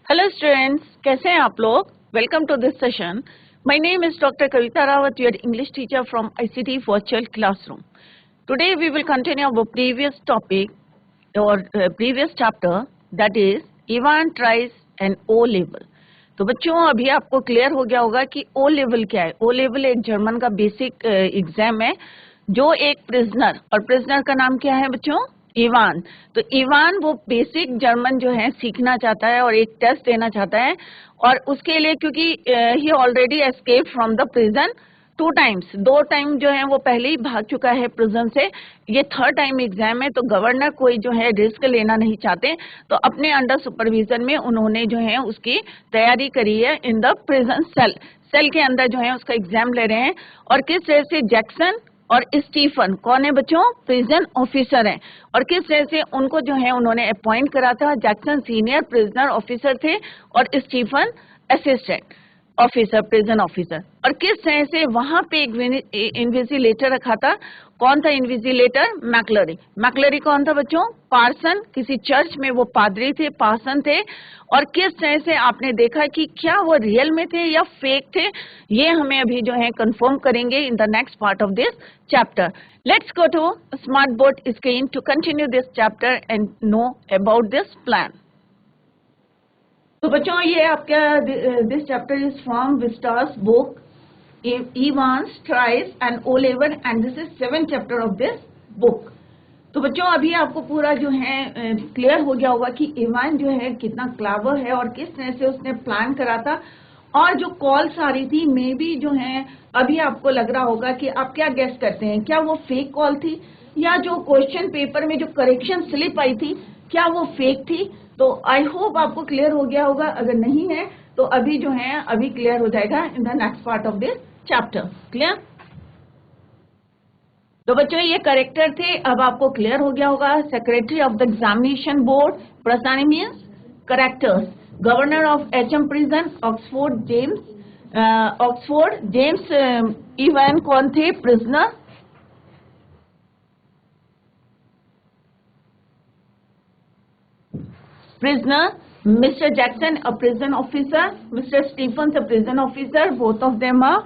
Hello students, कैसे हैं आप लोग? Welcome to this session. My name is doctor Kavita Rawat, your English teacher from ICT virtual classroom. Today we will continue our previous topic और previous chapter, that is Evans tries and O level. तो बच्चों, अभी आपको clear हो गया होगा कि O level क्या है. ओ लेवल एक जर्मन का बेसिक एग्जाम है जो एक प्रिजनर, और प्रिजनर का नाम क्या है बच्चों? इवान. तो इवान वो बेसिक जर्मन जो है सीखना चाहता है और एक टेस्ट देना चाहता है, और उसके लिए क्योंकि he already escape from the prison 2 times, 2 time जो है वो पहले ही भाग चुका है प्रिजन से. ये 3rd टाइम एग्जाम है, तो गवर्नर कोई जो है रिस्क लेना नहीं चाहते, तो अपने अंडर सुपरविजन में उन्होंने जो है उसकी तैयारी करी है इन द प्रिजन सेल के अंदर जो है उसका एग्जाम ले रहे हैं. और किस तरह से जैक्सन और स्टीफन कौन है बच्चों? प्रिजन ऑफिसर हैं. और किस तरह से उनको जो है उन्होंने अपॉइंट करा था. जैक्सन सीनियर प्रिजनर ऑफिसर थे और Stephen assistant officer, prison officer. और किस तरह से वहां पे एक इन्विजिलेटर रखा था. कौन था इन्विजिलेटर? मैकलरी. मैकलरी कौन था बच्चों? पार्सन. किसी चर्च में वो पादरी थे, पार्सन थे. और किस तरह से आपने देखा कि क्या वो रियल में थे या फेक थे, ये हमें अभी जो है कंफर्म करेंगे in the next part of this chapter. Let's go to smart board screen to continue this chapter and know about this plan. तो बच्चों, ये आपका this chapter is from Vistas book Evans tries and O level, and this is 7th chapter of this book. तो बच्चों, अभी आपको पूरा जो है क्लियर हो गया होगा कि इवान जो है कितना क्लेवर है और किस तरह से उसने प्लान करा था. और जो कॉल्स आ रही थी मे बी जो है, अभी आपको लग रहा होगा कि आप क्या गेस करते हैं, क्या वो फेक कॉल थी या जो क्वेश्चन पेपर में जो करेक्शन स्लिप आई थी क्या वो फेक थी. तो आई होप आपको क्लियर हो गया होगा. अगर नहीं है तो अभी जो है अभी क्लियर हो जाएगा इन the next part of this chapter. Clear? तो बच्चों, ये करेक्टर थे. अब आपको क्लियर हो गया होगा. Secretary of the examination board, personae means characters. Governor of HM prison Oxford, James Evans कौन थे? Prisoner. Mr. Jackson a prison officer, Mr. Stephens a prison officer, both of them are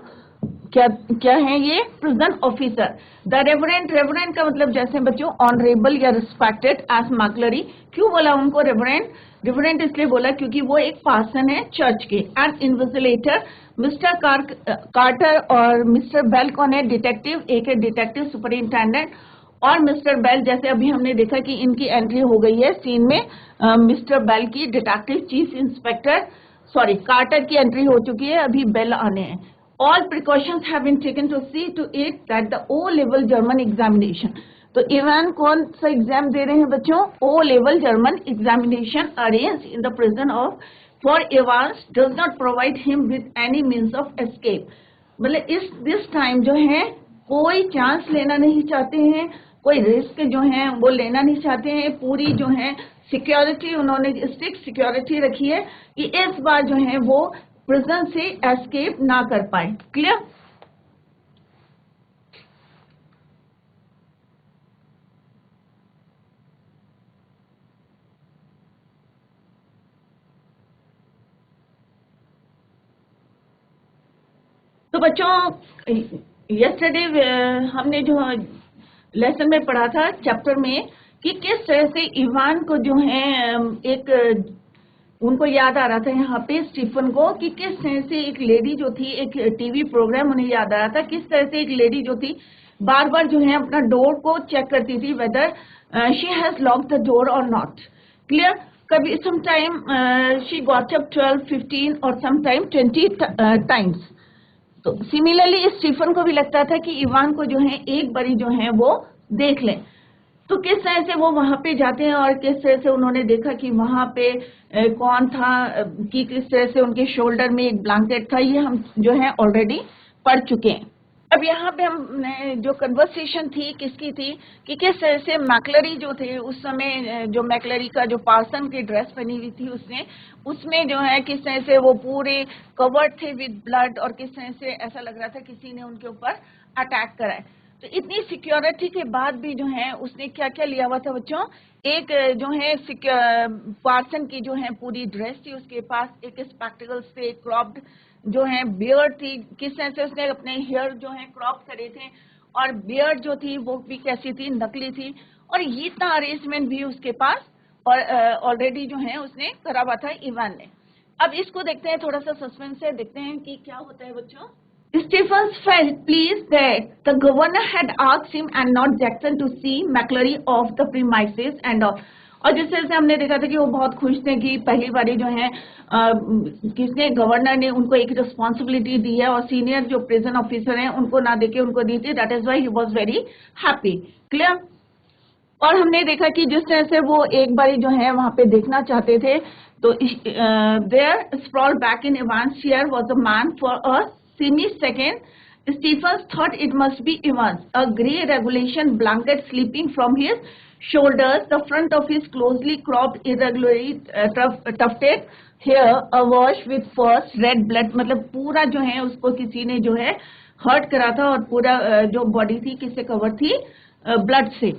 क्या है ये? Prison officer. The reverent का मतलब जैसे बच्चों honourable या रिस्पेक्टेड एज मैकलरी. क्यों बोला उनको रेवरेंट इसलिए बोला क्योंकि वो एक पार्सन है चर्च के. And invigilator mister Carter. और मिस्टर बेल कौन है? डिटेक्टिव. एक है डिटेक्टिव सुपरिंटेंडेंट. और मिस्टर बेल, जैसे अभी हमने देखा कि इनकी एंट्री हो गई है सीन में, मिस्टर बेल की, डिटेक्टिव चीफ इंस्पेक्टर कार्टर की एंट्री हो चुकी है, अभी बेल आने हैं. All precautions have been taken to see to it that the O-level German examination. तो इवान कौन सा एग्जाम दे रहे हैं बच्चों? O-level German examination arranged in the prison of for Evans does not provide him with any means of escape. मतलब this time जो है कोई चांस लेना नहीं चाहते हैं, कोई रिस्क जो है वो लेना नहीं चाहते हैं. पूरी जो है सिक्योरिटी, उन्होंने स्ट्रिक्ट सिक्योरिटी रखी है कि इस बार जो है वो प्रिजन से एस्केप ना कर पाए. क्लियर? तो बच्चों, यस्टरडे हमने जो लेसन में पढ़ा था चैप्टर में कि किस तरह से इवान को जो है एक उनको याद आ रहा था यहाँ पे स्टीफन को कि किस तरह से एक लेडी जो थी, एक टीवी प्रोग्राम उन्हें याद आ रहा था, किस तरह से एक लेडी जो थी बार बार जो है अपना डोर को चेक करती थी whether she has locked the door और नॉट. क्लियर? कभी समटाइम शी गॉट अप 12, 15 और समटाइम 20 टाइम्स. तो सिमिलरली स्टीफन को भी लगता था कि इवान को जो है एक बारी जो है वो देख लें. तो किस तरह से वो वहां पे जाते हैं और किस तरह से उन्होंने देखा कि वहां पे कौन था, कि किस तरह से उनके शोल्डर में एक ब्लैंकेट था, ये हम जो है ऑलरेडी पढ़ चुके हैं. अब यहाँ पे हमने जो कन्वर्सेशन थी किसकी थी कि किस तरह से मैकलरी जो थे उस समय, जो मैकलरी का जो पार्सन की ड्रेस पहनी हुई थी उसमें जो है किस तरह से वो पूरे कवर्ड थे विद ब्लड, और किस तरह से ऐसा लग रहा था किसी ने उनके ऊपर अटैक करा है. तो इतनी सिक्योरिटी के बाद भी जो है उसने क्या क्या लिया हुआ था बच्चों? एक जो है पार्सन की जो है पूरी ड्रेस थी, उसके पास एक स्पेक्टिकल्स थे, क्रॉप्ड जो है बियर्ड थी, किस तरह से उसने अपने हेयर जो है क्रॉप करे थे, और बियर्ड जो थी वो भी कैसी थी, नकली थी, और ये इतना अरेंजमेंट भी उसके पास और ऑलरेडी जो है उसने करा हुआ था इवान ने। अब इसको देखते हैं, थोड़ा सा सस्पेंस से देखते हैं कि क्या होता है बच्चों। Stephens felt pleased that the governor had asked him and not Jackson to see McClary off the premises and all. और जिस तरह से हमने देखा था कि वो बहुत खुश थे कि पहली बारी जो है किसने, गवर्नर ने उनको एक रिस्पॉन्सिबिलिटी दी है और सीनियर जो प्रिजन ऑफिसर हैं उनको ना देके उनको दी थी, that is why he was very happy. Clear. और हमने देखा कि जिस तरह से वो एक बारी जो है वहां पे देखना चाहते थे, तो there sprawl back in Evans' chair was a man for a second. Stephens thought it must be Evans, a grey regulation blanket slipping from his shoulders, the front of his closely cropped, irregularly tufted hair awash with first red blood, मतलब पूरा जो है उसको किसी ने जो है hurt करा था, और पूरा जो बॉडी थी किससे कवर थी, ब्लड से।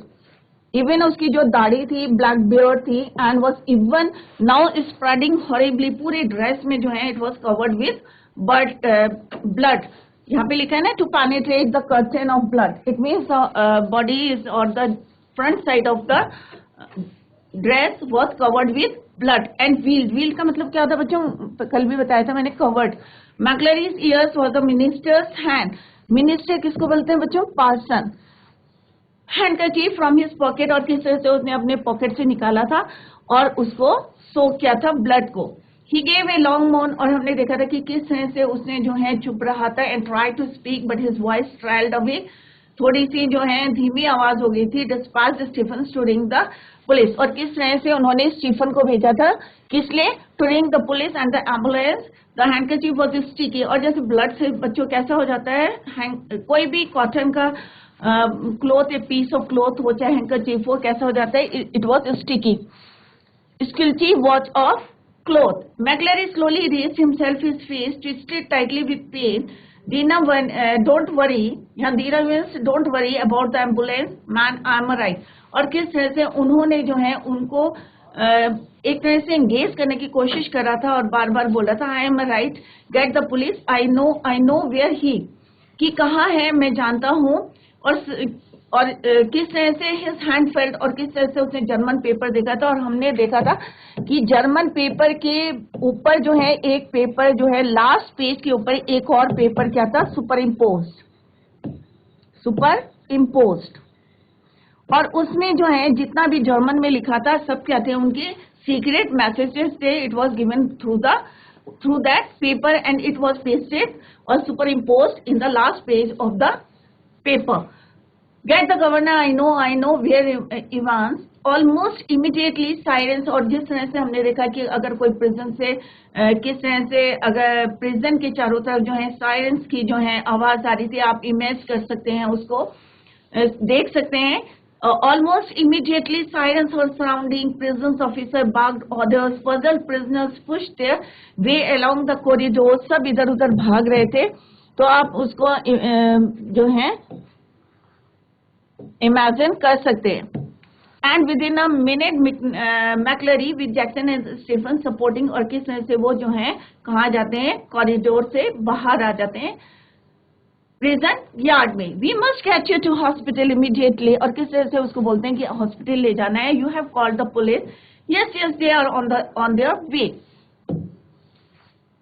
इवन उसकी जो दाढ़ी थी, ब्लैक बियर्ड थी, and was even now spreading horribly, पूरी ड्रेस में जो है it was covered with but blood. यहाँ पे लिखा है ना, to penetrate the curtain of blood, it means body is और the front side of the dress was covered with blood and wheal. Wheal का मतलब क्या होता है बच्चों, कल भी बताया था मैंने, covered. McLeery's ears was the minister's hand. Minister किसको बोलते हैं बच्चों, parson. Handkerchief from his pocket, और किस तरह से उसने अपने पॉकेट से निकाला था और उसको सोक किया था ब्लड को। ही गेव ए लॉन्ग मोन, और हमने देखा था कि किस तरह से उसने जो है चुप रहा था, and try to speak but his voice trailed away, थोड़ी सी जो है धीमी आवाज हो गई थी। Dispatched Stephen to ring the police, और किस तरह से उन्होंने स्टीफन को भेजा था, किस लिए, to ring the police and the ambulance. The handkerchief was sticky, और जैसे ब्लड से बच्चों कैसा हो जाता है, कोई भी कॉटन का cloth, a piece of cloth हो चाहे हैंकरचीफ हो, कैसा हो जाता है, it was sticky. Squelchy watch of cloth. McLeery slowly raised himself, his face twisted tightly with pain. Dina, don't worry, यहाँ Dina means don't worry about the ambulance man, I'm right। और किस तरह से उन्होंने जो है उनको एक तरह से एंगेज करने की कोशिश कर रहा था और बार बार बोल रहा था, I am right, get the police, I know where he, कि कहाँ है मैं जानता हूँ। और किस तरह से हिज हैंड फेल्ट, और किस तरह से उसने जर्मन पेपर देखा था, और हमने देखा था कि जर्मन पेपर के ऊपर जो है एक पेपर जो है लास्ट पेज के ऊपर एक और पेपर क्या था, सुपर इम्पोज्ड, और उसमें जो है जितना भी जर्मन में लिखा था सब क्या थे, उनके सीक्रेट मैसेजेस थे। It was given through that paper and it was pasted और superimposed in the last page of the paper. Get the governor, I know where Evans। Almost immediately silence, और जिस तरह से हमने देखा कि अगर कोई प्रिजन से किस तरह से अगर प्रिजन के चारों तरफ जो है साइलेंस की जो है आवाज आ रही थी, आप इमेज कर सकते हैं, उसको देख सकते हैं। Almost immediately silence was surrounding, prisons officer barked orders, puzzled prisoners pushed their way along the corridor, सब इधर उधर भाग रहे थे। तो आप उसको जो है इमेजिन कर सकते हैं। And within a minute McLeery with Jackson and Stephen supporting, और किस तरह से वो जो है कहाँ जाते हैं, कॉरिडोर से बाहर आ जाते हैं प्रिजन यार्ड में। We must catch you to hospital immediately, और किस तरह से उसको बोलते हैं कि हॉस्पिटल ले जाना है। You have called the police, yes they are on their way.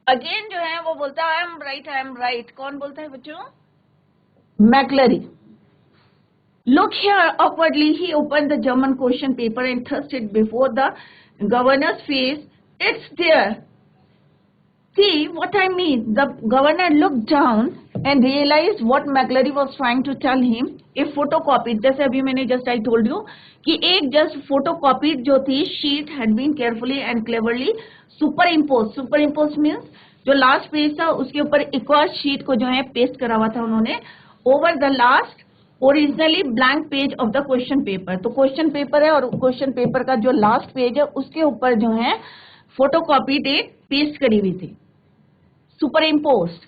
Again जो है वो बोलता है आई एम राइट। कौन बोलता है बच्चों, मैक्लरी। Look here, awkwardly he opened the German question paper and thrust it before the governor's face. It's there. See what I mean? The governor looked down and realized what McClary was trying to tell him. A photocopied, जैसे अभी मैंने just I told you कि एक just photocopied जो थी sheet had been carefully and cleverly superimposed. Superimposed means जो last page था उसके ऊपर एक और sheet को जो है paste करा हुआ था उन्होंने over the last originally blank page of the question paper. तो क्वेश्चन पेपर है और क्वेश्चन पेपर का जो लास्ट पेज है उसके ऊपर जो है फोटोकॉपी डेट पेस्ट करी हुई थी, super imposed.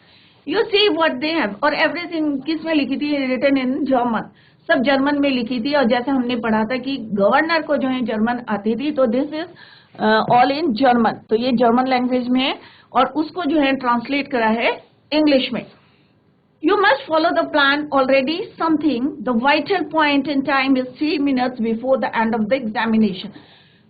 You see what they have, और एवरीथिंग किस में लिखी थी, रिटन इन जर्मन। सब जर्मन में लिखी थी। और जैसे हमने पढ़ा था कि गवर्नर को जो है जर्मन आती थी, तो this is all in German, तो ये जर्मन लैंग्वेज में है और उसको जो है ट्रांसलेट करा है इंग्लिश में। You must follow the plan already something. The vital point in time is 3 minutes before the end of the examination.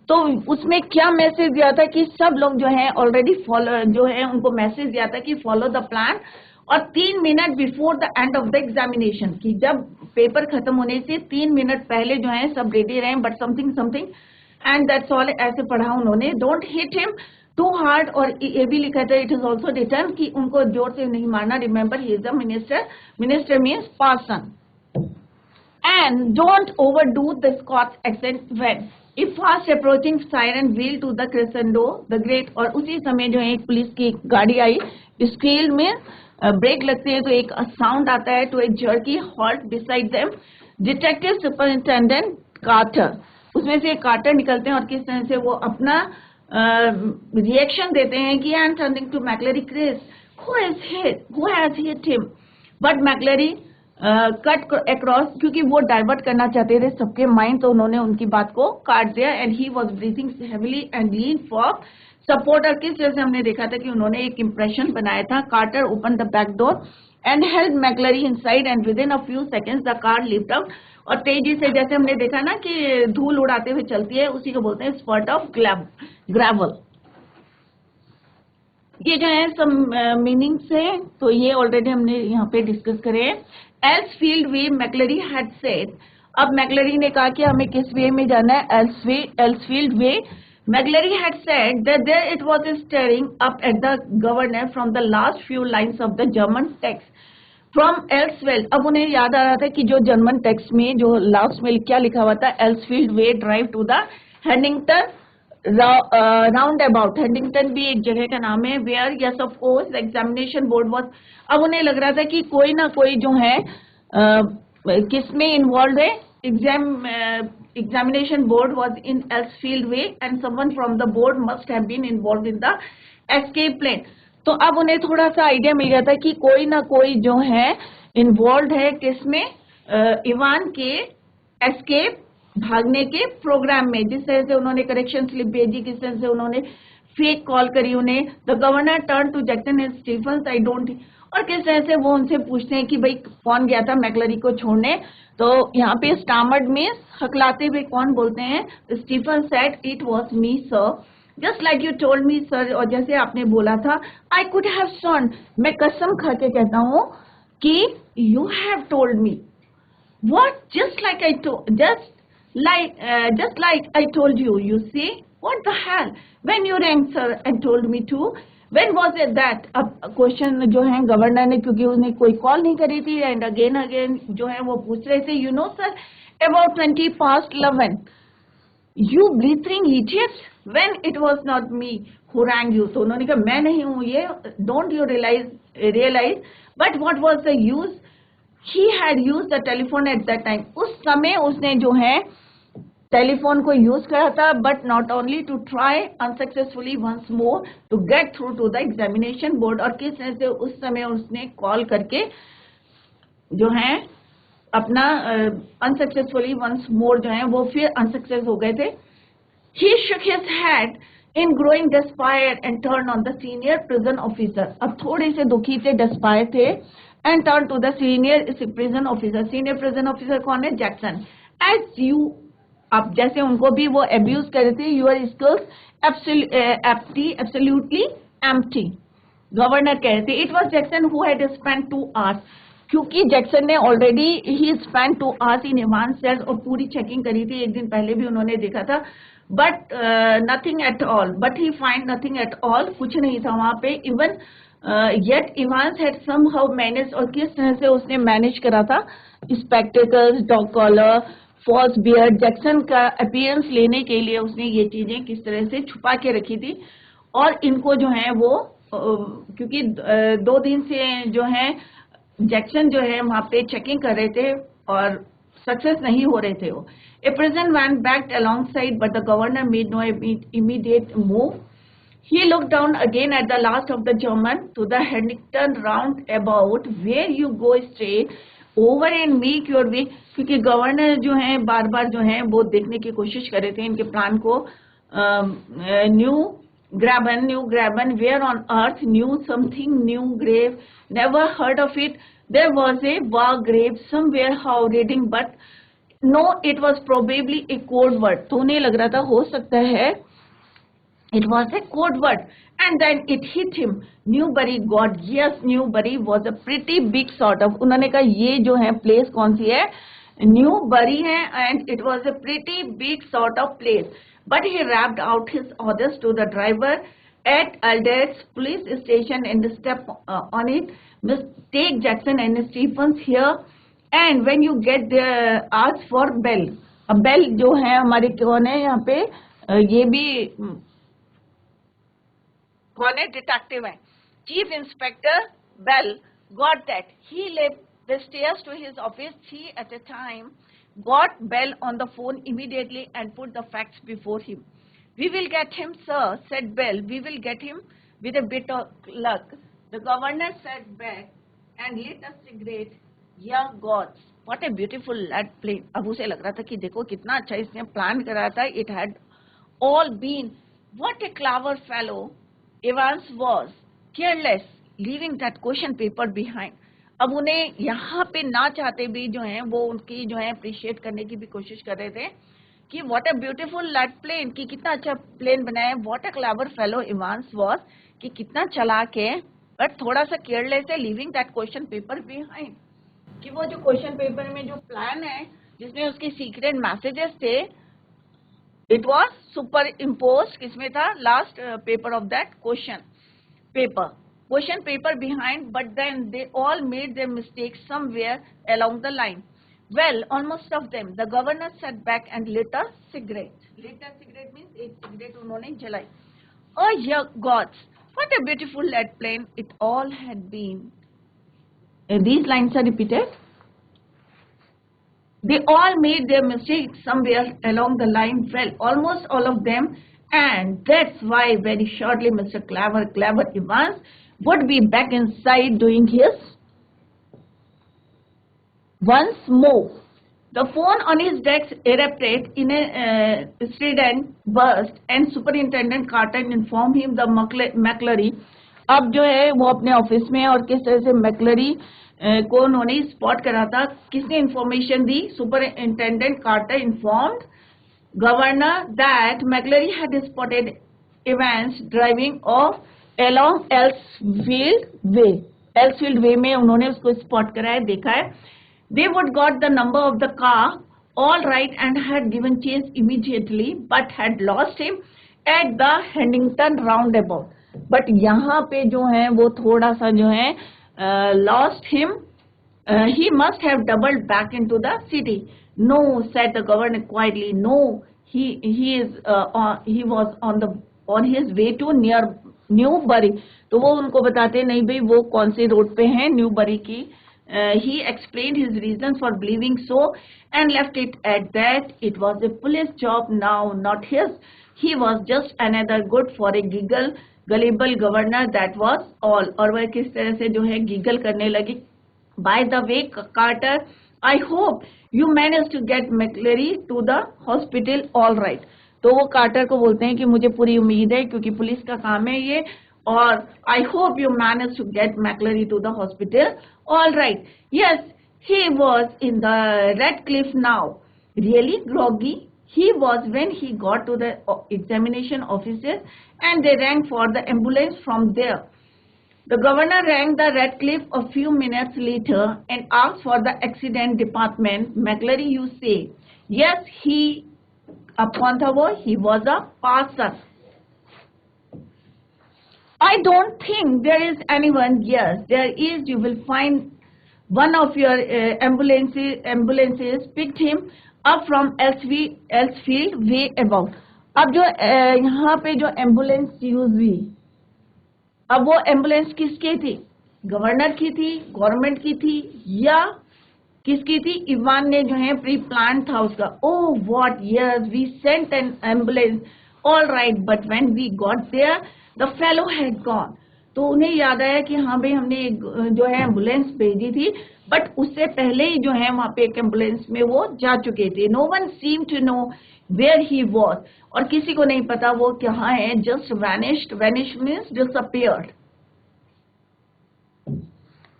तो उसमें क्या मैसेज दिया था कि सब लोग जो है ऑलरेडी फॉलो, जो है उनको मैसेज दिया था कि फॉलो द प्लान, और 3 minute before the end of the examination, कि जब पेपर खत्म होने से 3 मिनट पहले जो है सब रेडी रहे, but something something and that's all, ऐसे पढ़ा उन्होंने। Don't hit him too hard, और ये भी लिखा था इट इज ऑल्सो रिटर्न कि उनको जोर से नहीं मारना। Remember he is the minister, minister means person. And don't overdo the Scotch accent when if fast approaching siren wheel to the crescendo the great. और उसी समय जो है एक पुलिस की गाड़ी आई, स्केल में ब्रेक लगते हैं तो एक साउंड आता है, तो एक jerky halt beside them detective superintendent Carter. उसमें से कार्टर निकलते हैं और किस तरह से वो अपना रिएक्शन देते हैं कि I am turning to McClary, cries who has hit him, but McClary cut across, क्योंकि वो डाइवर्ट करना चाहते थे सबके माइंड, तो उन्होंने उनकी बात को काट दिया। And he was breathing heavily and lean for support. और किस तरह से हमने देखा था कि उन्होंने एक इंप्रेशन बनाया था। Carter open the back door and held McClary inside and within a few seconds the car lift out. और तेजी से, जैसे हमने देखा ना कि धूल उड़ाते हुए चलती है, उसी को बोलते हैं स्पर्ट ऑफ ग्रेवल। ये जो है सब मीनिंग्स है, तो ये ऑलरेडी हमने यहाँ पे डिस्कस करे। एल्सफील्ड वे मैकलरी हैड सेड, अब मैकलरी ने कहा कि हमें किस वे में जाना है, Elsfield Way. McLeery had said that there it was staring up at the governor from the last few lines of the German text from Elsfeld। अब उन्हें याद आ रहा था कि जो जर्मन टेक्स्ट में जो लास्ट में क्या लिखा हुआ था, Elsfield Way drive to the Headington roundabout. Headington भी एक जगह का नाम है, where yes of course the examination board was. अब उन्हें लग रहा था कि कोई ना कोई जो है किस में इन्वॉल्व है, examination board was in Elsfield way and someone from the board must have been involved in the escape plan। तो अब उन्हें थोड़ा सा आइडिया मिल गया था कि कोई ना कोई जो है इन्वॉल्व है किसमें, इवान के एस्केप, भागने के प्रोग्राम में। जिस तरह से उन्होंने करेक्शन स्लिप भेजी, किस तरह से उन्होंने फेक कॉल करी उन्हें, the governor turn to Jackson and Stephens I don't, और किस तरह से वो उनसे पूछते हैं कि भाई कौन गया था मैकलरी को छोड़ने। तो यहाँ पे स्टामर्ड में हकलाते हुए कौन बोलते हैं, Stephen said it was me sir, just like you told me sir, और जैसे आपने बोला था, आई कुड हैव स्वर्न, मैं कसम खा के कहता हूँ कि you have told me. What? Just like I told you, you see what the hell, when you rang sir and told me to, When was it that? अब क्वेश्चन जो है गवर्नर ने, क्योंकि उसने कोई कॉल नहीं करी थी, एंड अगेन जो है वो पूछ रहे थे, you know sir about 20 past 11, you blithering idiots, when it was not me who rang you। तो उन्होंने कहा मैं नहीं हूँ ये, don't you realize, but what was the use, he had used the telephone at that time। उस समय उसने जो है टेलीफोन को यूज करा था, but not only to try unsuccessfully once more to get through to the examination board. और किस तरह से उस समय उसने कॉल करके जो है अपना अनसक्सेसफुली वंस मोर जो है वो फिर अनसक्सेस हो गए थे। ही shook his head in growing despair and turned on the senior prison officer। अब थोड़े से दुखी थे, despair थे, and turned to the senior prison officer। senior prison officer कौन है? जैक्सन। as you, अब जैसे उनको भी वो अब्यूज कर रहे थे, your skills absolutely empty, governor कह रहे थे। It was Jackson who had spent 2 hours, क्योंकि जैक्सन ने ऑलरेडी ही spent 2 hours in Evan cells, और पूरी चेकिंग करी थी, एक दिन पहले भी उन्होंने देखा था, but nothing at all, but he find nothing at all, कुछ नहीं था वहां पे। Even yet Evans had somehow manage, और किस तरह से उसने मैनेज करा था, spectacles, dog collar, false beard, Jackson का अपीयरेंस लेने के लिए उसने ये चीजें किस तरह से छुपा के रखी थी। और इनको जो है वो क्योंकि 2 दिन से जो है जैक्सन जो है वहां पे चेकिंग कर रहे थे और सक्सेस नहीं हो रहे थे वो। A prison van backed alongside but the governor made no immediate move. He looked down again at the last of the German to the Headington roundabout, where you go straight over and make your way, क्योंकि governor जो है बार बार जो है वो देखने की कोशिश कर रहे थे इनके प्लान को. न्यू ग्राबन where on earth, new something, new grave, never heard of it, there was a war grave somewhere, how reading, but no it was probably a code word. तो उन्हें लग रहा था हो सकता है it was a code word, and then it hit him. Newbury, God, yes, Newbury was a pretty big sort of. उन्होंने कहा ये जो है place कौन सी है, Newbury है, and it was a pretty big sort of place. But he rapped out his orders to the driver at Aldous police station and step on it. Take Jackson and Stephens here, and when you get there, ask for Bell. अब Bell जो है हमारे कौन है यहाँ पे, ये भी कौन है, डिटेक्टिव है. Chief inspector Bell got that. He left the stairs to his office. He at a time got Bell on the phone immediately and put the facts before him. We will get him, sir, said Bell. We will get him with a bit of luck. The governor sat back and lit a cigarette. Yeah, gods, what a beautiful lad plane. अब उसे लग रहा था कि देखो कितना अच्छा इसने प्लान करा था. It had all been. What a clever fellow Evans was. Careless, leaving that question paper behind. अब उन्हें यहाँ पे ना चाहते भी जो है वो उनकी जो है अप्रिशिएट करने की भी कोशिश कर रहे थे कि what a beautiful laid plan, कि कितना अच्छा प्लेन बनाया. What a clever fellow Evans was, कि कितना चालाक है, बट थोड़ा सा केयरलेस है. Leaving that question paper behind, कि वो जो क्वेश्चन पेपर में जो प्लान है जिसमें उसके सीक्रेट मैसेजेस थे, इट वाज सुपर इम्पोज किसमें था, last paper of that question paper behind, but then they all made their mistakes somewhere along the line. Well, almost of them. The governor sat back and lit a cigarette. Lit a cigarette means एक cigarette उन्होंने जलाई. Oh, yeah, gods, what a beautiful lead plane it all had been. And these lines are repeated. They all made their mistakes somewhere along the line. Well, almost all of them. And that's why very shortly Mr. Clever Evans would be back inside doing his once more. The phone on his desk erupted in a strident burst, and Superintendent Carter informed him the McClary. अब जो है वो अपने office में, और किस तरह से मैकलरी को उन्होंने स्पॉट करा था. किसने इंफॉर्मेशन दी? Superintendent Carter informed Governor that McClary had spotted Evans driving off along Elsfield Way. Elsfield Way में उन्होंने उसको स्पॉट करा है, देखा है. They would got the number of the car all right and had given chase immediately, but had lost him at the Huntington roundabout. But यहाँ पे जो है वो थोड़ा सा जो है lost him. He must have doubled back into the city. No, said the governor quietly. No, he was on his way to near Newbury. तो वो उनको बताते नहीं भाई वो कौन से रोड पे हैं, न्यूबरी की. He explained his reasons for believing so and left it at that. It was a police job now, not his. He was just another good for a gullible governor, that was all. और वह किस तरह से जो है giggle करने लगी. By the way, Carter, I hope you managed to get McClary to the hospital all right. तो वो कार्टर को बोलते हैं कि मुझे पूरी उम्मीद है क्योंकि पुलिस का काम है ये, और I hope you managed to get McClary to the hospital all right. Yes, he was in the Radcliffe now. Really groggy he was when he got to the examination offices, and they rang for the ambulance from there. The governor rang the Radcliffe a few minutes later and asked for the accident department. McClary, you say? Yes, upon the word, he was a parson. I don't think there is anyone. Yes, there is. You will find one of your ambulances picked him up from Elsfield way about. अब जो यहाँ पे जो ambulance use हुई, अब वो ambulance किसकी थी? गवर्नर की थी, गवर्नमेंट की थी, या किसकी थी? इवान ने जो है प्री प्लान था उसका. Oh what, yes, we sent an ambulance all right, but when we got there the fellow had gone. तो उन्हें याद आया कि हाँ भाई हमने एक जो है एम्बुलेंस भेजी थी, बट उससे पहले ही जो है वहां पे एक एम्बुलेंस में वो जा चुके थे. No one seem to know where he was, और किसी को नहीं पता वो कहाँ है. Just vanished, vanish means disappeared.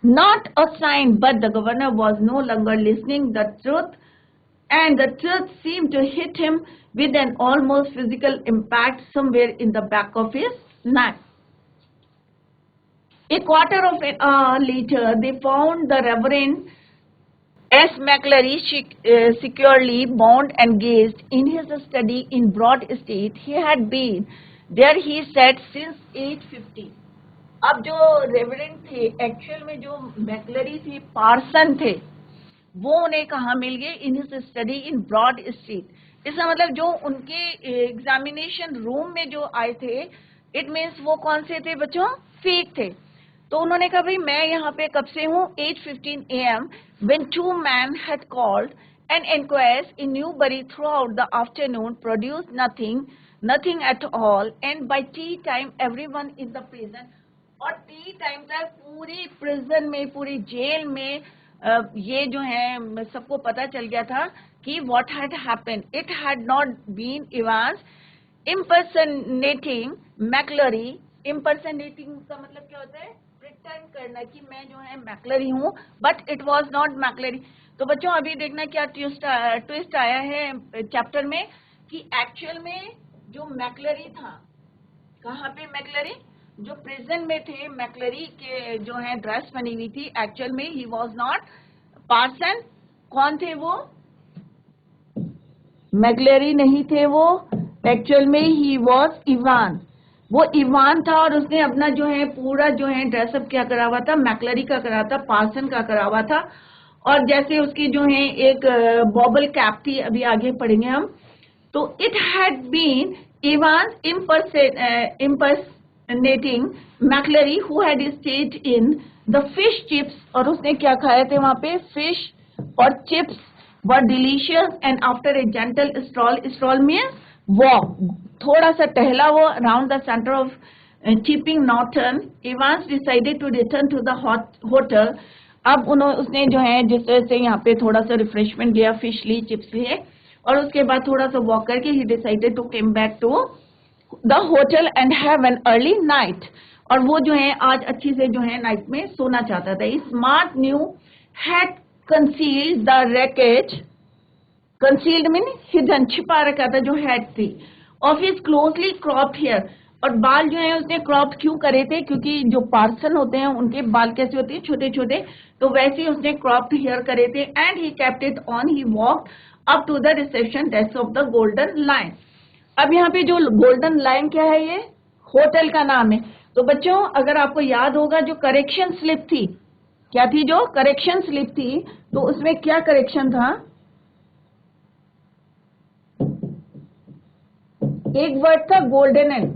Not a sign, but the governor was no longer listening. The truth seemed to hit him with an almost physical impact somewhere in the back of his neck. A quarter of an hour later, they found the Reverend S. McClary securely bound and gauged in his study in Broad Street. He had been there, he said, since 8:50. अब जो reverend थे, actual में जो मैकलरी थी, person थे, वो उन्हें कहाँ मिल गए? In his study in Broad Street. इसका मतलब जो उनके एग्जामिनेशन रूम में जो आए थे, इट मीन्स वो कौन से थे बच्चों? फेक थे. तो उन्होंने कहा भाई मैं यहाँ पे कब से हूँ? 8:15 AM when two men had called and inquired in Newbury throughout the afternoon, produced nothing at all, and by tea time everyone in the prison. और टी टाइम तक पूरी प्रिजन में, पूरी जेल में ये जो है सबको पता चल गया था कि what had happened. It had not been Evans impersonating McClary. Impersonating का मतलब क्या होता है? प्रिटेंड करना कि मैं जो है मैकलरी हूँ, बट इट वाज नॉट मैकलरी. तो बच्चों अभी देखना क्या ट्विस्ट आया है चैप्टर में कि एक्चुअल में जो मैकलरी था, कहाँ पे मैकलरी? जो प्रिजन में थे, मैकलरी के जो है ड्रेस बनी हुई थी, एक्चुअल में ही वॉज नॉट पार्सन. कौन थे वो? मैकलरी नहीं थे वो, एक्चुअल में ही वॉज इवान. वो इवान था और उसने अपना जो है पूरा जो है ड्रेसअप क्या करा हुआ था? मैकलरी का करा था, पार्सन का करा हुआ था. और जैसे उसकी जो है एक बॉबल कैप थी, अभी आगे पढ़ेंगे हम. तो it had been Evan impersonating McClary who had stayed in the fish chips. और उसने क्या खाए थे वहां पे? फिश और chips were delicious, and after a gentle stroll means walk, थोड़ा सा टहला वो around the center of Chipping Norton. Evans decided to return to the hotel. अब उसने जो है जिस तरह से यहाँ पे थोड़ा सा रिफ्रेशमेंट लिया, फिश ली, चिप्स लिए, और उसके बाद थोड़ा सा वॉक करके he decided to came back to the hotel and have an early night. और वो जो है आज अच्छी से जो है नाइट में सोना चाहता था. Smart new had concealed the wreckage. concealed mean hidden, छिपा रखा था जो हैड थी. of his closely cropped hair. और बाल जो है उसने क्रॉप क्यों करे थे? क्योंकि जो पार्सन होते हैं उनके बाल कैसे होते हैं? छोटे छोटे. तो वैसे ही उसने क्रॉप्ड हेयर करे थे. And he kept it on. He walked up to the reception desk of the Golden Lion. अब यहाँ पे जो गोल्डन लाइन क्या है? ये होटल का नाम है. तो बच्चों अगर आपको याद होगा जो करेक्शन स्लिप थी, क्या थी? जो करेक्शन स्लिप थी, तो उसमें क्या करेक्शन था? एक वर्ड था गोल्डन एंड.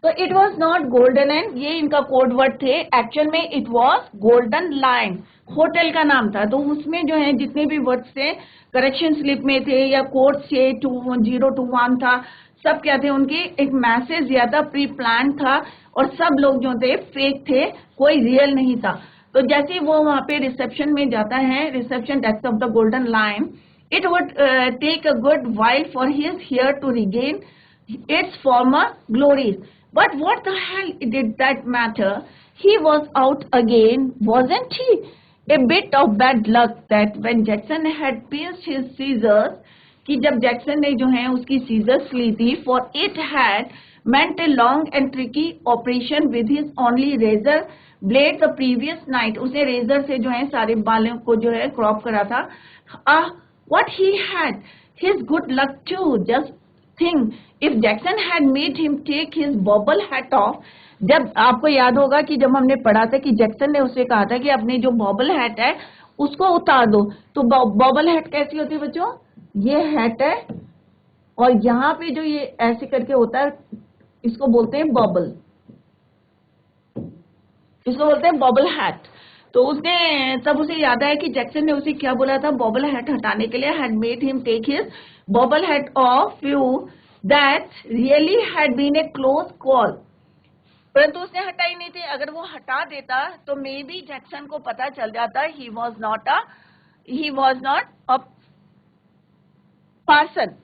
तो it was not golden and, ये इनका कोड वर्ड थे. एक्चुअल में it was golden line, hotel का नाम था. तो उसमें जो है जितने भी वर्ड्स थे करेक्शन स्लिप में थे या कोड से 2021 था, सब क्या थे? उनके एक मैसेज दिया था, प्री प्लान था, और सब लोग जो थे फेक थे, कोई रियल नहीं था. तो जैसे वो वहां पे रिसेप्शन में जाता है, reception desk of the Golden Lion, it would take a good while for his hair to regain its former glories. But what the hell did that matter? He was out again, wasn't he? A bit of bad luck that when Jackson had pierced his scissors, कि जब Jackson ने जो है उसकी seizures ली थी, for it had meant a long and tricky operation with his only razor blade the previous night. उसने razor से जो है सारे बालों को जो है क्रॉप करा था. What he had, his good luck too. Just think, if Jackson had made him take his bobble hat off. जब आपको याद होगा कि जब हमने पढ़ा था कि जैक्सन ने उससे कहा था कि अपनी जो बॉबल हैट है उसको उतार दो. तो बॉबल हैट कैसी होती है बच्चों? ये हैट है और यहाँ पे जो ये ऐसे करके होता है इसको बोलते हैं बॉबल, इसको बोलते हैं बॉबल हैट. तो उसने तब उसे याद आया कि जैक्सन ने उसे क्या बोला था बॉबल हैट हटाने के लिए. Had made him take his bobble hat off few that really had been a close call. परंतु उसने हटाई नहीं थी. अगर वो हटा देता तो मे बी जैक्सन को पता चल जाता he was not a person.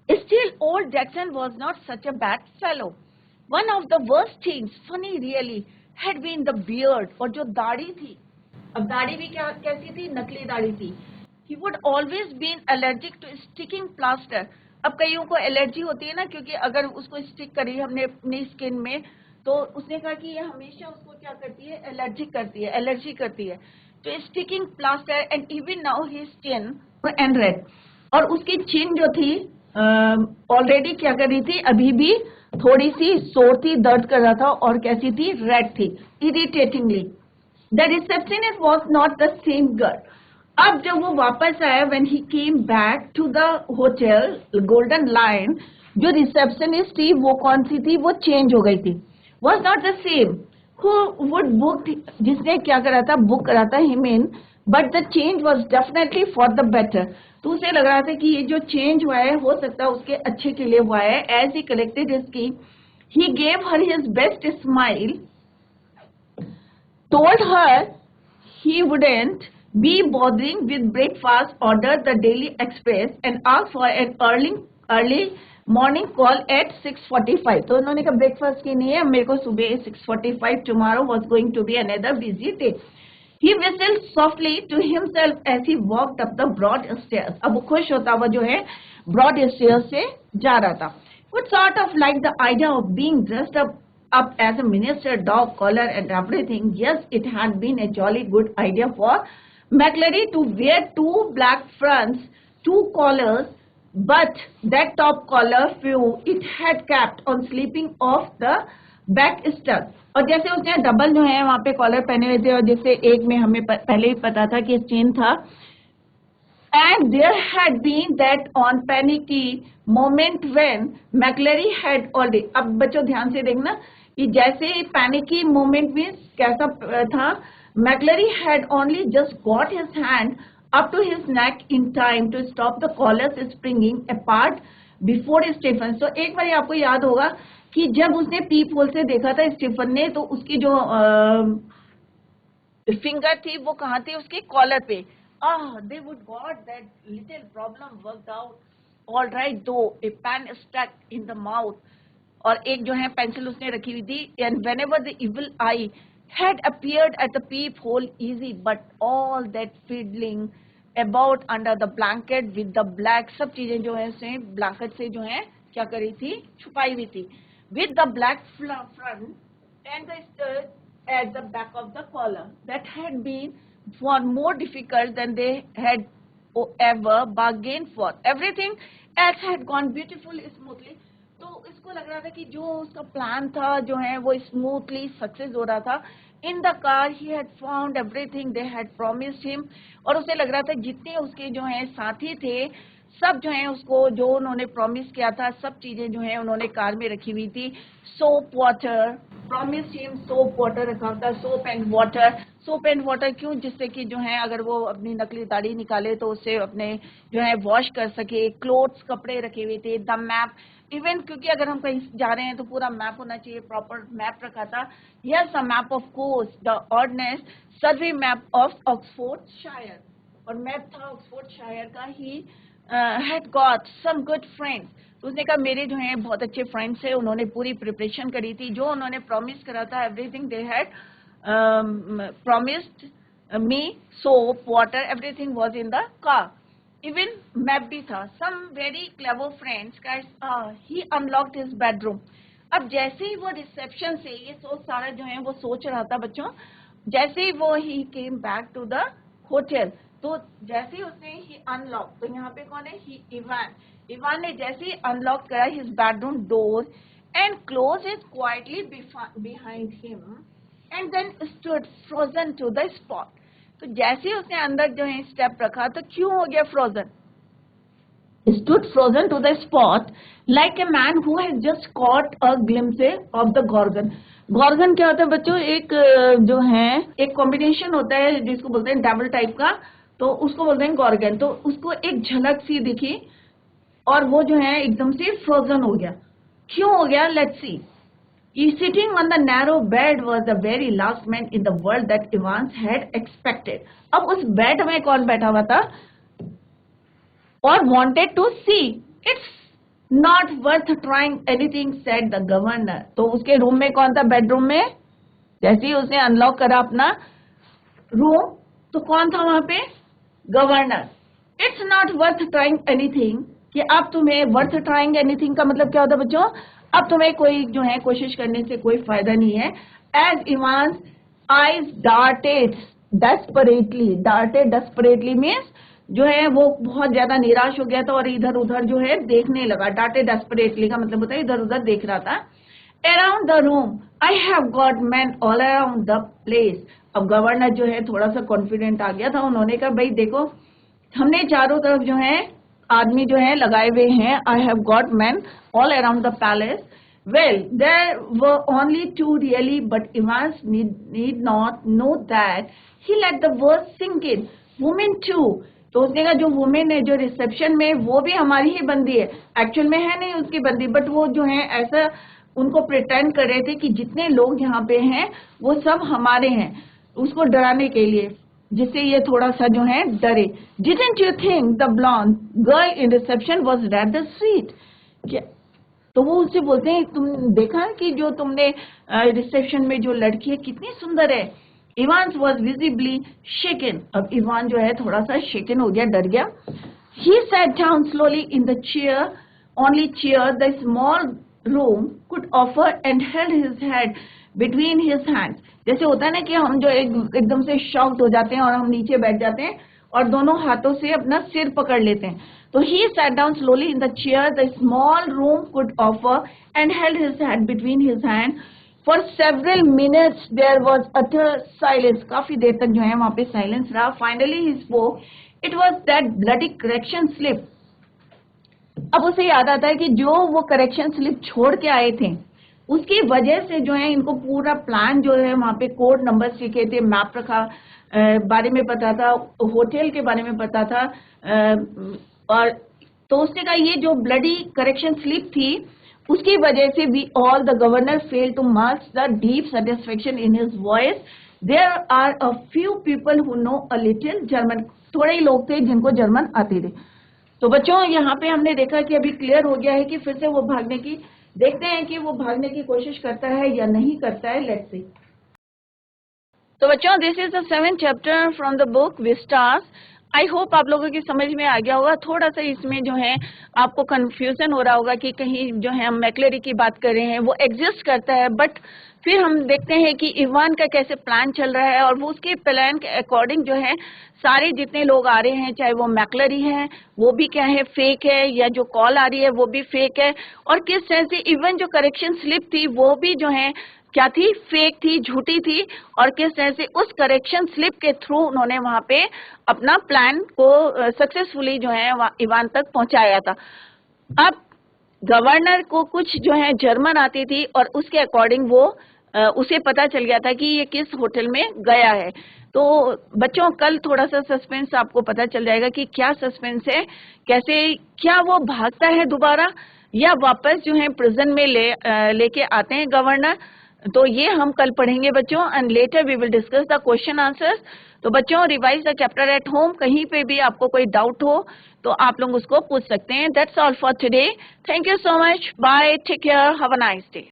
Still, old Jackson was not such a bad fellow. One of the worst things, funny really, had been the beard, और जो दाढ़ी थी. अब दाढ़ी भी कैसी थी? नकली दाढ़ी थी. He would always been allergic to sticking plaster. अब कईयों को एलर्जी होती है ना, क्योंकि अगर उसको स्टिक करी हमने अपनी स्किन में, तो उसने कहा कि ये हमेशा उसको क्या करती है? एलर्जी करती है. तो sticking plaster and even now his chin and red. और उसकी चिन जो थी ऑलरेडी क्या कर रही थी? अभी भी थोड़ी सी सोर थी, दर्द कर रहा था, और कैसी थी? रेड थी, irritatingly. The receptionist was not the same girl. अब जब वो वापस आया, when he came back to the hotel Golden Lion, जो रिसेप्शनिस्ट थी वो कौन सी थी? वो चेंज हो गई थी. Was not the same who would book, जिसने क्या करा था? बुक करा था him in, but the change was definitely for the better. तो उसे लग रहा था कि ये जो चेंज हुआ है हो सकता है उसके अच्छे के लिए हुआ है. एज ही कलेक्टेड हिज की, he gave her his best smile, told her he wouldn't be bothering with breakfast, ordered the Daily Express and asked for an early morning call at 6:45. तो उन्होंने कहा ब्रेकफास्ट की नहीं है, मेरे को सुबह 6:45, tomorrow was going to be another busy day. He whistled softly to himself as he walked up the broad stairs. अब वो खुश होता हुआ जो है broad stairs से जा रहा था. Would sort of like the idea of being dressed up as a minister, dog collar and everything. Yes, it had been a jolly good idea for McClary to wear 2 black fronts, 2 collars, but that top collar few it had kept on slipping off the back stud. और जैसे उसने double जो है वहां पे collar पहने हुए थे, और जैसे एक में हमें पहले ही पता था कि चेन था. And there had been that on panicky moment when McClary had already. अब बच्चों ध्यान से देखना कि जैसे पैनिकी मोमेंट में कैसा था. McClary had only just got his hand up to his neck in time to stop the collars springing apart before Stephen. So एक बार आपको याद होगा कि जब उसने पीप होल से देखा था स्टीफन ने, तो उसकी जो फिंगर थी वो कहाँ थी? उसके कॉलर पे. They would got that little problem worked out. All right, though a pen stuck in the mouth. और एक जो है पेंसिल उसने रखी हुई थी. And whenever the evil eye had appeared at the peep hole, easy, but all that fiddling about under the blanket with the black, सब चीजें जो है उसने ब्लैंकेट से जो है क्या करी थी? छुपाई हुई थी. With the black front and the skirt at the back of the collar, that had been for more difficult than they had ever bargained for. Everything else had gone beautifully smoothly. तो इसको लग रहा था कि जो उसका plan था जो है वो स्मूथली सक्सेस हो रहा था. इन the car he had found everything they had promised him. और उसे लग रहा था जितने उसके जो है साथी थे सब जो है उसको जो उन्होंने प्रॉमिस किया था सब चीजें जो है उन्होंने कार में रखी हुई थी. Soap water, promised him soap water रखा था. सोप एंड वाटर क्यों? जिससे कि जो है अगर वो अपनी नकली दाढ़ी निकाले तो उससे अपने जो है वॉश कर सके. क्लोथ्स, कपड़े रखे हुए थे. द मैप, इवन क्योंकि अगर हम कहीं जा रहे हैं तो पूरा मैप होना चाहिए, प्रॉपर मैप रखा था. Yes, a map of course, the ordnance survey map of Oxfordshire. और मैप था ऑक्सफोर्डशायर का. He had got some good friends. तो उसने कहा मेरे जो हैं बहुत अच्छे फ्रेंड्स हैं, उन्होंने पूरी प्रिपरेशन करी थी जो उन्होंने प्रॉमिस करा था. Everything they had promised me, soap, water, everything was in the car. Even map भी था. Some very clever friends. He unlocked his bedroom. अब जैसे ही वो रिसेप्शन से ये सारा जो है वो सोच रहा था बच्चों, जैसे ही वो he came back to the hotel, तो जैसे ही उसने ही अनलॉक, तो यहाँ पे कौन है? ही इवान ने जैसे ही अनलॉक करा his bedroom door and close it quietly behind him and then stood frozen to the spot. तो जैसे ही उसने अंदर जो है स्टेप रखा तो क्यों हो गया frozen? stood frozen to the spot like a man who has just caught a glimpse of the gorgon. Gorgon क्या होता है बच्चों? एक जो है एक कॉम्बिनेशन होता है जिसको बोलते हैं डेविल टाइप का, तो उसको बोलते हैं गॉर्गन. तो उसको एक झलक सी दिखी और वो जो है एकदम से फ्रोजन हो गया। क्यों हो गया? Let's see. Sitting on the narrow bed was the very last man in the world that Evans had expected. अब उस बेड में कौन बैठा हुआ था? और wanted to see. It's not worth trying anything, said the governor. तो उसके रूम में कौन था? बेडरूम में जैसे ही उसने अनलॉक करा अपना रूम, तो कौन था वहां पे? Governor. It's not worth trying anything, कि अब तुम्हें वर्थ ट्राइंग एनीथिंग का मतलब क्या होता है बच्चों? अब तुम्हें कोई जो है कोशिश करने से कोई फायदा नहीं है। As Evans eyes darted desperately, darted desperately means जो है वो बहुत ज्यादा निराश हो गया था और इधर उधर जो है देखने लगा। डार्टेड डेस्परेटली का मतलब होता है इधर उधर देख रहा था। Around the room I have got man all around the place. अब गवर्नर जो है थोड़ा सा कॉन्फिडेंट आ गया था। उन्होंने कहा भाई देखो, हमने चारों तरफ जो है आदमी जो है लगाए हुए हैं। I have got man all around the palace. Well there were only two really, but Evans need not know that he let the word sink in. Women too, तो उसने कहा जो वुमेन है जो रिसेप्शन में, वो भी हमारी ही बंदी है। एक्चुअल में है नहीं उसकी बंदी, बट वो जो है ऐसा उनको प्रिटेंड कर रहे थे कि जितने लोग यहाँ पे हैं वो सब हमारे हैं, उसको डराने के लिए, जिससे ये थोड़ा सा जो है डरे। Didn't you think the blonde girl in reception was rather sweet? क्या? तो वो उससे बोलते हैं तुम देखा कि जो तुमने रिसेप्शन में जो लड़की है कितनी सुंदर है। इवान वॉज विजिबली शेकन। अब इवान जो है थोड़ा सा शेकन हो गया, डर गया। He sat down slowly in the chair, only chair the small room could offer, and held his head between his hands. जैसे होता है ना कि हम जो एकदम से शॉक्ड हो जाते हैं और हम नीचे बैठ जाते हैं और दोनों हाथों से अपना सिर पकड़ लेते हैं। तो he sat down slowly in the chair the small room could offer and held his head between his hands. For several minutes there was utter silence. काफी देर तक जो है वहां पे साइलेंस रहा। Finally he spoke. It was that bloody correction slip. अब उसे याद आता है कि जो वो करेक्शन स्लिप छोड़ के आए थे उसकी वजह से जो है इनको पूरा प्लान जो है वहां पे कोड नंबर सीखे थे, मैप रखा, बारे में पता था, होटल के बारे में पता था। और तो उसने कहा ये जो ब्लडी करेक्शन स्लिप थी उसकी वजह से we all the governor fail to mask the deep satisfaction in his voice. There are a few people who know a little German. थोड़े ही लोग थे जिनको जर्मन आते थे। तो बच्चों यहाँ पे हमने देखा कि अभी क्लियर हो गया है कि फिर से वो भागने की, देखते हैं कि वो भागने की कोशिश करता है या नहीं करता है। Let's see. तो बच्चों this is the 7th chapter from the book Vistas. I hope आप लोगों की समझ में आ गया होगा। थोड़ा सा इसमें जो है आपको कंफ्यूजन हो रहा होगा कि कहीं जो है हम मैक्लेरी की बात कर रहे हैं, वो एग्जिस्ट करता है, बट फिर हम देखते हैं कि इवान का कैसे प्लान चल रहा है और वो उसके प्लान के अकॉर्डिंग जो है सारे जितने लोग आ रहे हैं, चाहे वो मैक्लेरी है वो भी क्या है फेक है, या जो कॉल आ रही है वो भी फेक है, और किस तरह से इवन जो करेक्शन स्लिप थी वो भी जो है क्या थी, फेक थी, झूठी थी, और किस तरह से उस करेक्शन स्लिप के थ्रू उन्होंने वहां पे अपना प्लान को सक्सेसफुली जो है इवान तक पहुंचाया था। अब गवर्नर को कुछ जो है जर्मन आती थी और उसके अकॉर्डिंग वो उसे पता चल गया था कि ये किस होटल में गया है। तो बच्चों कल थोड़ा सा सस्पेंस आपको पता चल जाएगा कि क्या सस्पेंस है, कैसे, क्या वो भागता है दोबारा या वापस जो है प्रिजन में लेके आते हैं गवर्नर। तो ये हम कल पढ़ेंगे बच्चों, and later we will discuss the question answers. तो बच्चों revise the chapter at home. कहीं पे भी आपको कोई डाउट हो तो आप लोग उसको पूछ सकते हैं। That's all for today. Thank you so much. Bye, take care, have a nice day.